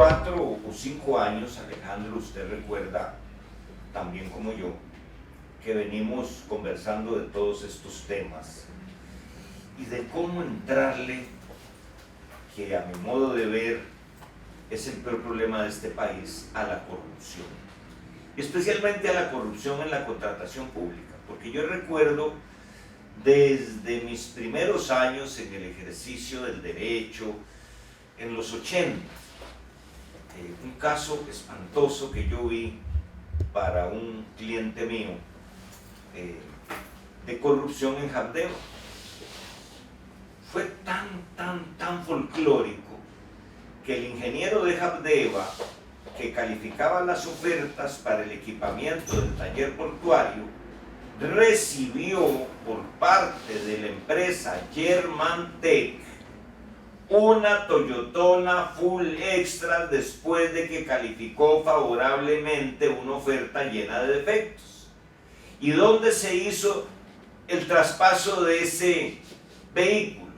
4 o 5 años, Alejandro, usted recuerda también como yo, que venimos conversando de todos estos temas y de cómo entrarle, que a mi modo de ver es el peor problema de este país, a la corrupción, especialmente a la corrupción en la contratación pública, porque yo recuerdo desde mis primeros años en el ejercicio del derecho, en los 80, un caso espantoso que yo vi para un cliente mío de corrupción en Habdeba. Fue tan folclórico que el ingeniero de Habdeba, que calificaba las ofertas para el equipamiento del taller portuario, recibió por parte de la empresa Germantech una Toyotona Full Extra después de que calificó favorablemente una oferta llena de defectos. ¿Y dónde se hizo el traspaso de ese vehículo?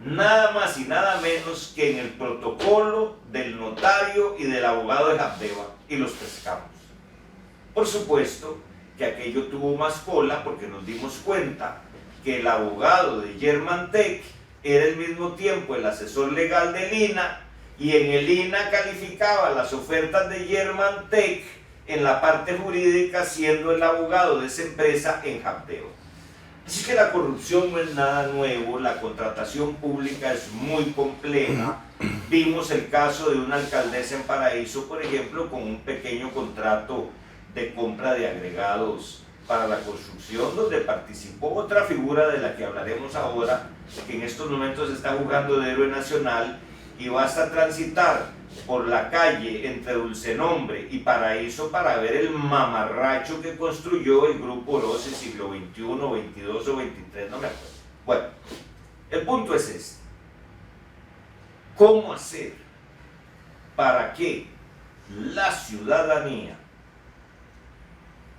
Nada más y nada menos que en el protocolo del notario y del abogado de Habdeba, y los pescamos. Por supuesto que aquello tuvo más cola porque nos dimos cuenta que el abogado de Germantech era al mismo tiempo el asesor legal del INA, y en el INA calificaba las ofertas de Germantech en la parte jurídica, siendo el abogado de esa empresa en Habdeba. Así que la corrupción no es nada nuevo, la contratación pública es muy compleja. Vimos el caso de una alcaldesa en Paraíso, por ejemplo, con un pequeño contrato de compra de agregados para la construcción, donde participó otra figura de la que hablaremos ahora, que en estos momentos está jugando de héroe nacional, y basta transitar por la calle entre Dulcenombre y Paraíso para ver el mamarracho que construyó el Grupo Orosi, siglo XXI, XXII o XXIII, no me acuerdo. Bueno, el punto es este: ¿cómo hacer para que la ciudadanía,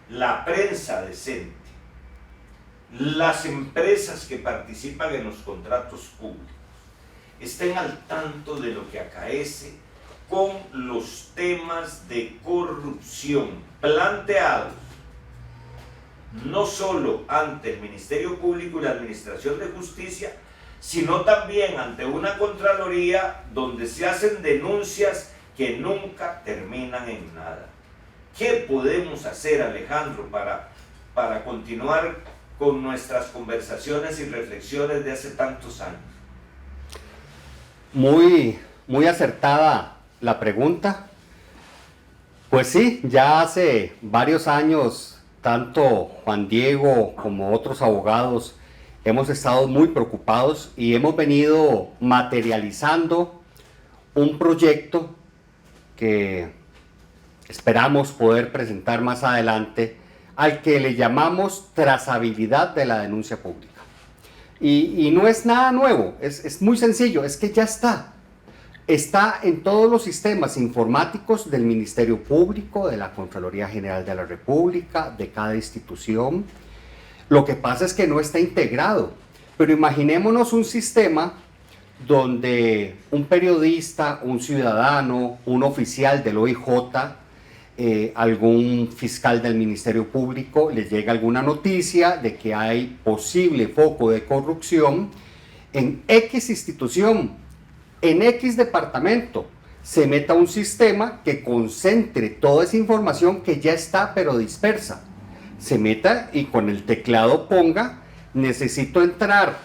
la prensa decente, las empresas que participan en los contratos públicos estén al tanto de lo que acaece con los temas de corrupción planteados no solo ante el Ministerio Público y la Administración de Justicia, sino también ante una Contraloría donde se hacen denuncias que nunca terminan en nada? ¿Qué podemos hacer, Alejandro, para continuar con nuestras conversaciones y reflexiones de hace tantos años? Muy acertada la pregunta. Pues sí, ya hace varios años, tanto Juan Diego como otros abogados hemos estado muy preocupados y hemos venido materializando un proyecto que esperamos poder presentar más adelante, al que le llamamos trazabilidad de la denuncia pública. Y no es nada nuevo, es muy sencillo, es que ya está en todos los sistemas informáticos del Ministerio Público, de la Contraloría General de la República, de cada institución. Lo que pasa es que no está integrado, pero imaginémonos un sistema donde un periodista, un ciudadano, un oficial del OIJ, algún fiscal del Ministerio Público, les llega alguna noticia de que hay posible foco de corrupción en X institución, en X departamento. Se meta un sistema que concentre toda esa información que ya está pero dispersa. Se meta y con el teclado ponga: necesito entrar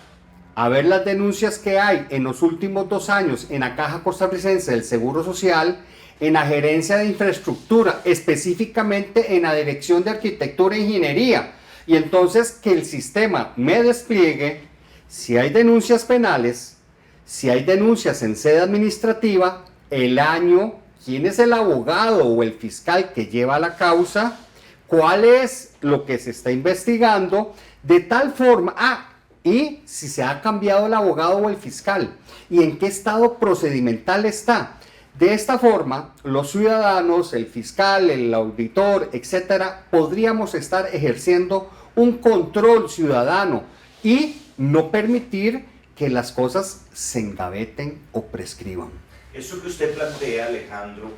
a ver las denuncias que hay en los últimos 2 años en la Caja Costarricense del Seguro Social, en la Gerencia de Infraestructura, específicamente en la Dirección de Arquitectura e Ingeniería, y entonces que el sistema me despliegue si hay denuncias penales, si hay denuncias en sede administrativa, el año, quién es el abogado o el fiscal que lleva la causa, cuál es lo que se está investigando, de tal forma, y si se ha cambiado el abogado o el fiscal, y en qué estado procedimental está. De esta forma, los ciudadanos, el fiscal, el auditor, etcétera, podríamos estar ejerciendo un control ciudadano y no permitir que las cosas se engaveten o prescriban. Eso que usted plantea, Alejandro,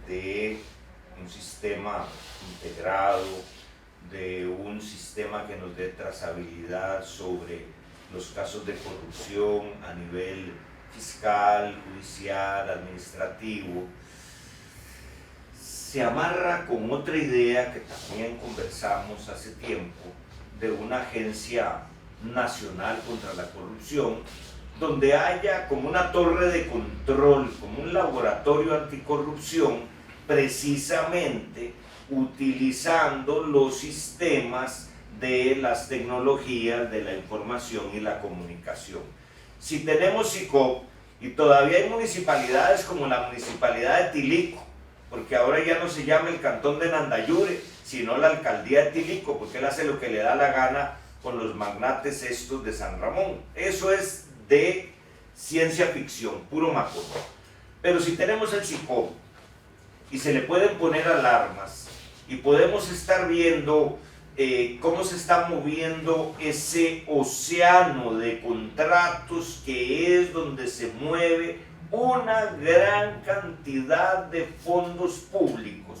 de un sistema integrado, de un sistema que nos dé trazabilidad sobre los casos de corrupción a nivel fiscal, judicial, administrativo, se amarra con otra idea que también conversamos hace tiempo de una agencia nacional contra la corrupción, donde haya como una torre de control, como un laboratorio anticorrupción, precisamente utilizando los sistemas de las tecnologías de la información y la comunicación. Si tenemos SICOP y todavía hay municipalidades como la municipalidad de Tilico, porque ahora ya no se llama el cantón de Nandayure, sino la alcaldía de Tilico, porque él hace lo que le da la gana con los magnates estos de San Ramón. Eso es de ciencia ficción, puro macondo. Pero si tenemos el SICOP y se le pueden poner alarmas y podemos estar viendo cómo se está moviendo ese océano de contratos que es donde se mueve una gran cantidad de fondos públicos,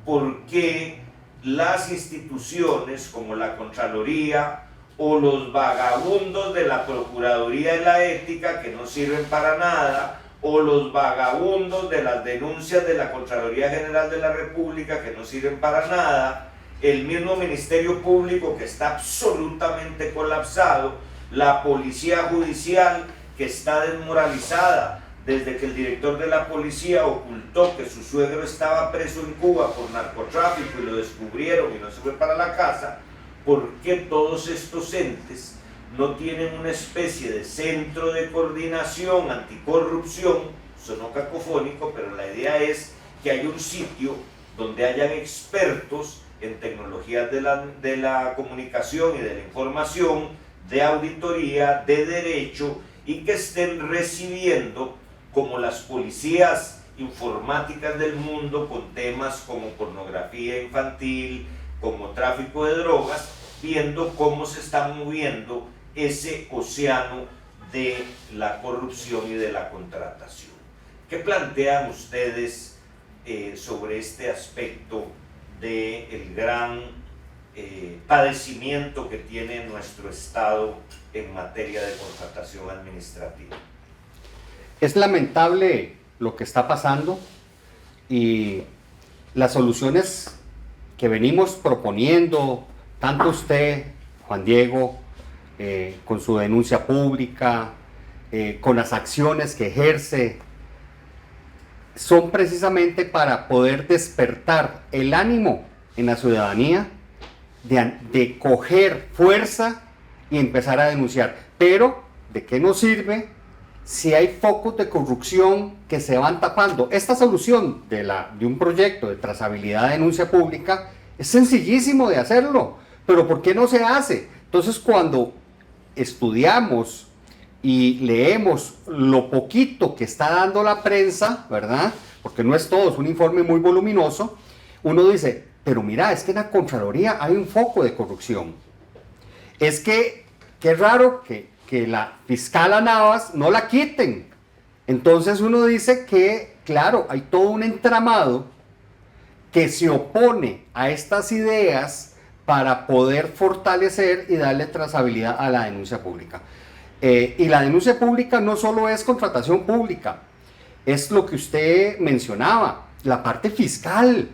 porque las instituciones como la Contraloría o los vagabundos de la Procuraduría de la Ética que no sirven para nada, o los vagabundos de las denuncias de la Contraloría General de la República que no sirven para nada, el mismo Ministerio Público que está absolutamente colapsado, la Policía Judicial que está desmoralizada desde que el director de la policía ocultó que su suegro estaba preso en Cuba por narcotráfico y lo descubrieron y no se fue para la casa. ¿Por qué todos estos entes no tienen una especie de centro de coordinación anticorrupción? Sonó cacofónico, pero la idea es que haya un sitio donde hayan expertos en tecnologías de la comunicación y de la información, de auditoría, de derecho, y que estén recibiendo, como las policías informáticas del mundo, con temas como pornografía infantil, como tráfico de drogas, viendo cómo se está moviendo ese océano de la corrupción y de la contratación. ¿Qué plantean ustedes sobre este aspecto del gran padecimiento que tiene nuestro Estado en materia de contratación administrativa? Es lamentable lo que está pasando y las soluciones que venimos proponiendo, tanto usted, Juan Diego, con su denuncia pública, con las acciones que ejerce, son precisamente para poder despertar el ánimo en la ciudadanía de coger fuerza y empezar a denunciar. Pero, ¿de qué nos sirve si hay focos de corrupción que se van tapando? Esta solución de un proyecto de trazabilidad de denuncia pública es sencillísimo de hacerlo, pero ¿por qué no se hace? Entonces, cuando estudiamos y leemos lo poquito que está dando la prensa, ¿verdad? Porque no es todo, es un informe muy voluminoso, uno dice, pero mira, es que en la Contraloría hay un foco de corrupción. Es que, qué raro que la fiscala Navas no la quiten. Entonces uno dice que, claro, hay todo un entramado que se opone a estas ideas para poder fortalecer y darle trazabilidad a la denuncia pública. Y la denuncia pública no solo es contratación pública, es lo que usted mencionaba, la parte fiscal.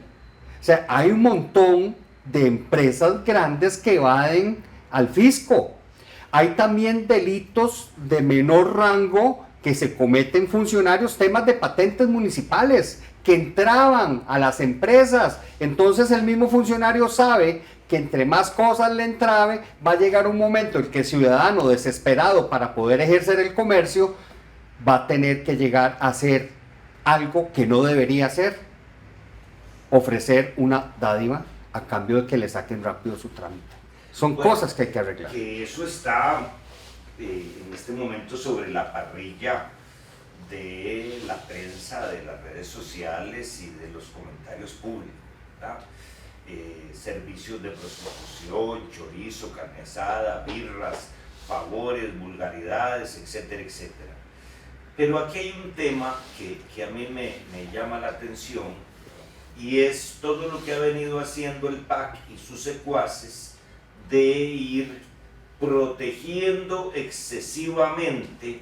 O sea, hay un montón de empresas grandes que evaden al fisco. Hay también delitos de menor rango que se cometen funcionarios, temas de patentes municipales que entraban a las empresas. Entonces el mismo funcionario sabe que entre más cosas le entrabe, va a llegar un momento en que el ciudadano desesperado para poder ejercer el comercio va a tener que llegar a hacer algo que no debería hacer, ofrecer una dádiva a cambio de que le saquen rápido su trámite. Son cosas que hay que arreglar. Que eso está en este momento sobre la parrilla de la prensa, de las redes sociales y de los comentarios públicos, ¿verdad? Servicios de prostitución, chorizo, carne asada, birras, favores, vulgaridades, etcétera, etcétera. Pero aquí hay un tema que a mí me llama la atención, y es todo lo que ha venido haciendo el PAC y sus secuaces de ir protegiendo excesivamente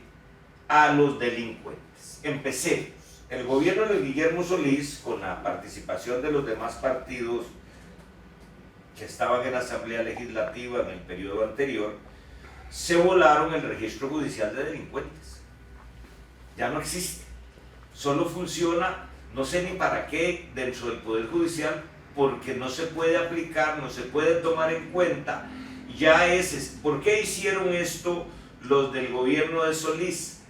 a los delincuentes. Empecemos. El gobierno de Guillermo Solís, con la participación de los demás partidos que estaban en la Asamblea Legislativa en el periodo anterior, se volaron el registro judicial de delincuentes. Ya no existe. Solo funciona, no sé ni para qué, dentro del Poder Judicial, porque no se puede aplicar, no se puede tomar en cuenta. Ya ¿por qué hicieron esto los del gobierno de Solís?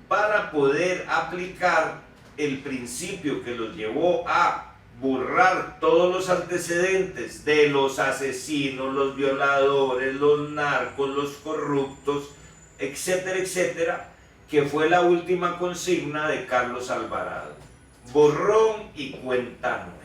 Para poder aplicar el principio que los llevó a borrar todos los antecedentes de los asesinos, los violadores, los narcos, los corruptos, etcétera, etcétera, que fue la última consigna de Carlos Alvarado. Borrón y cuenta nueva.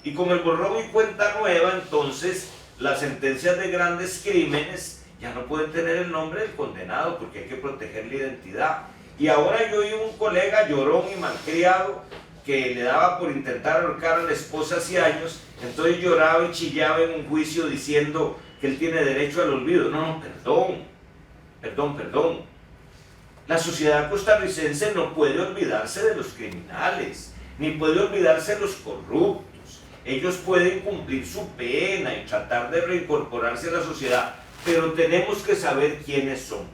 Y con el borrón y cuenta nueva, entonces, las sentencias de grandes crímenes ya no pueden tener el nombre del condenado porque hay que proteger la identidad. Y ahora yo oí un colega llorón y malcriado que le daba por intentar ahorcar a la esposa hace años, entonces lloraba y chillaba en un juicio diciendo que él tiene derecho al olvido. No, perdón. La sociedad costarricense no puede olvidarse de los criminales, ni puede olvidarse de los corruptos. Ellos pueden cumplir su pena y tratar de reincorporarse a la sociedad, pero tenemos que saber quiénes son,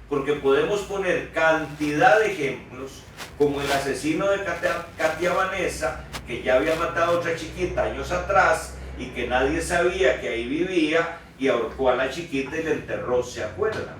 porque podemos poner cantidad de ejemplos, como el asesino de Katia Vanessa, que ya había matado a otra chiquita años atrás y que nadie sabía que ahí vivía, y ahorcó a la chiquita y la enterró, ¿se acuerdan?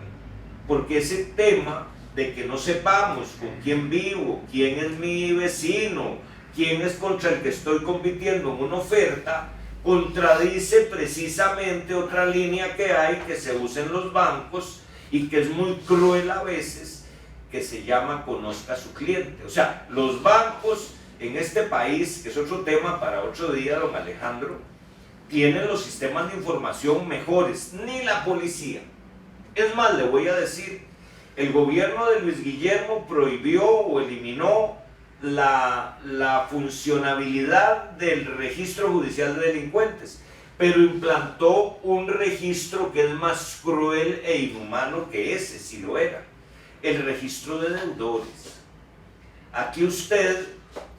Porque ese tema de que no sepamos con quién vivo, quién es mi vecino, quién es contra el que estoy compitiendo en una oferta, contradice precisamente otra línea que hay, que se usa en los bancos y que es muy cruel a veces, que se llama conozca a su cliente. O sea, los bancos en este país, que es otro tema para otro día, don Alejandro, tienen los sistemas de información mejores, ni la policía. Es más, le voy a decir, el gobierno de Luis Guillermo prohibió o eliminó la funcionabilidad del registro judicial de delincuentes, pero implantó un registro que es más cruel e inhumano que ese, si lo era, el registro de deudores. Aquí usted,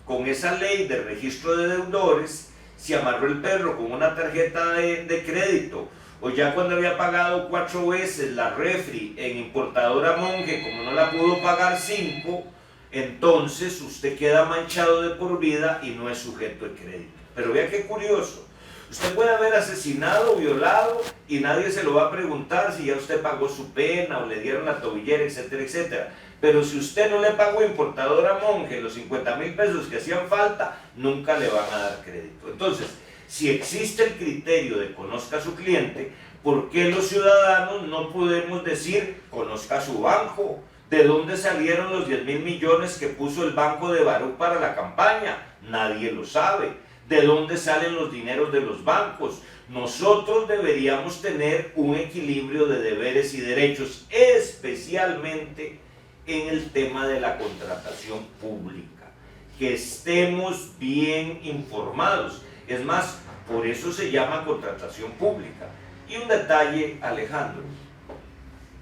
con esa ley de registro de deudores, se amarró el perro con una tarjeta de crédito, o ya cuando había pagado 4 veces la refri en importadora Monge, como no la pudo pagar 5, entonces usted queda manchado de por vida y no es sujeto de crédito. Pero vea qué curioso, usted puede haber asesinado, violado, y nadie se lo va a preguntar si ya usted pagó su pena o le dieron la tobillera, etcétera, etcétera. Pero si usted no le pagó a importadora Monge los 50,000 pesos que hacían falta, nunca le van a dar crédito. Entonces, si existe el criterio de conozca a su cliente, ¿por qué los ciudadanos no podemos decir conozca a su banco? ¿De dónde salieron los 10,000 millones que puso el Banco de Baruch para la campaña? Nadie lo sabe. ¿De dónde salen los dineros de los bancos? Nosotros deberíamos tener un equilibrio de deberes y derechos, especialmente en el tema de la contratación pública. Que estemos bien informados. Es más, por eso se llama contratación pública. Y un detalle, Alejandro,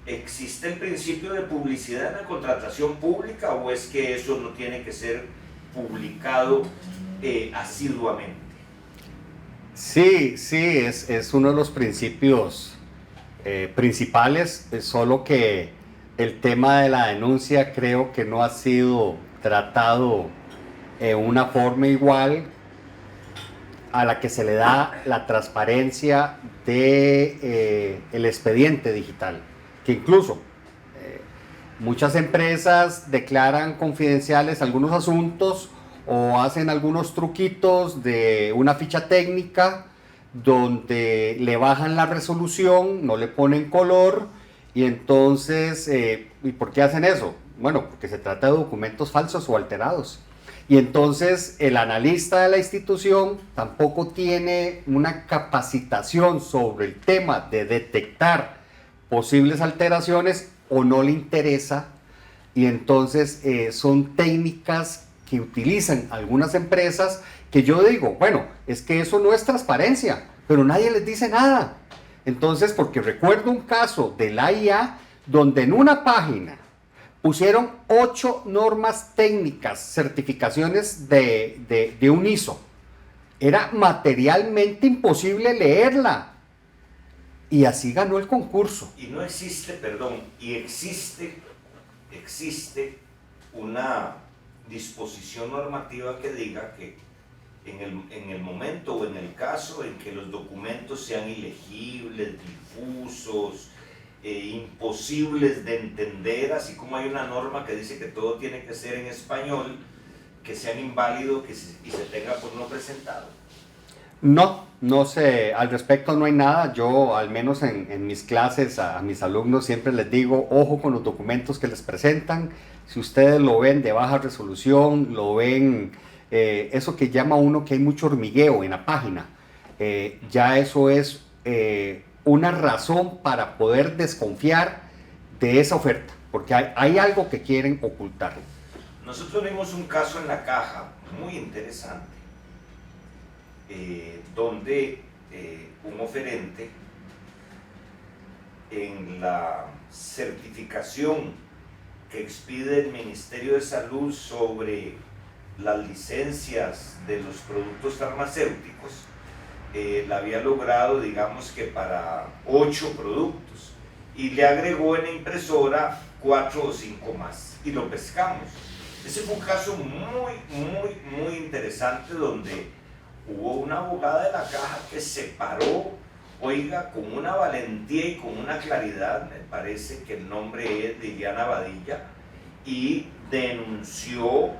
¿existe el principio de publicidad en la contratación pública o es que eso no tiene que ser publicado asiduamente? Sí, es uno de los principios principales, solo que el tema de la denuncia creo que no ha sido tratado en una forma igual a la que se le da la transparencia de el expediente digital, que incluso muchas empresas declaran confidenciales algunos asuntos o hacen algunos truquitos de una ficha técnica donde le bajan la resolución, no le ponen color, y entonces, ¿y por qué hacen eso? Bueno, porque se trata de documentos falsos o alterados. Y entonces el analista de la institución tampoco tiene una capacitación sobre el tema de detectar posibles alteraciones o no le interesa Y entonces son técnicas que utilizan algunas empresas que yo digo, bueno, es que eso no es transparencia, pero nadie les dice nada. Entonces, porque recuerdo un caso de la IA donde en una página pusieron 8 normas técnicas, certificaciones de un ISO. Era materialmente imposible leerla. Y así ganó el concurso. Y no existe, perdón, y existe una disposición normativa que diga que en el momento o en el caso en que los documentos sean ilegibles, difusos, imposibles de entender, así como hay una norma que dice que todo tiene que ser en español, que sean inválidos y se tenga por no presentado. No sé, al respecto no hay nada. Yo, al menos en mis clases, a mis alumnos siempre les digo, ojo con los documentos que les presentan. Si ustedes lo ven de baja resolución, lo ven, eso que llama uno que hay mucho hormigueo en la página, ya eso es una razón para poder desconfiar de esa oferta, porque hay algo que quieren ocultar. Nosotros vimos un caso en La Caja muy interesante, donde un oferente en la certificación que expide el Ministerio de Salud sobre las licencias de los productos farmacéuticos, la había logrado, digamos que para 8 productos, y le agregó en la impresora 4 o 5 más, y lo pescamos. Ese fue un caso muy interesante donde hubo una abogada de La Caja que se paró, oiga, con una valentía y con una claridad, me parece que el nombre es Liliana Badilla, y denunció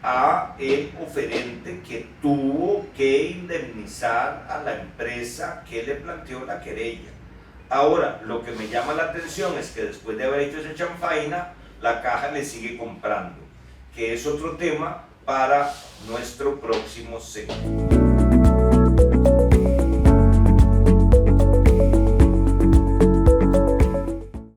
a el oferente que tuvo que indemnizar a la empresa que le planteó la querella. Ahora, lo que me llama la atención es que después de haber hecho esa chanfaina, La Caja le sigue comprando, que es otro tema para nuestro próximo segmento.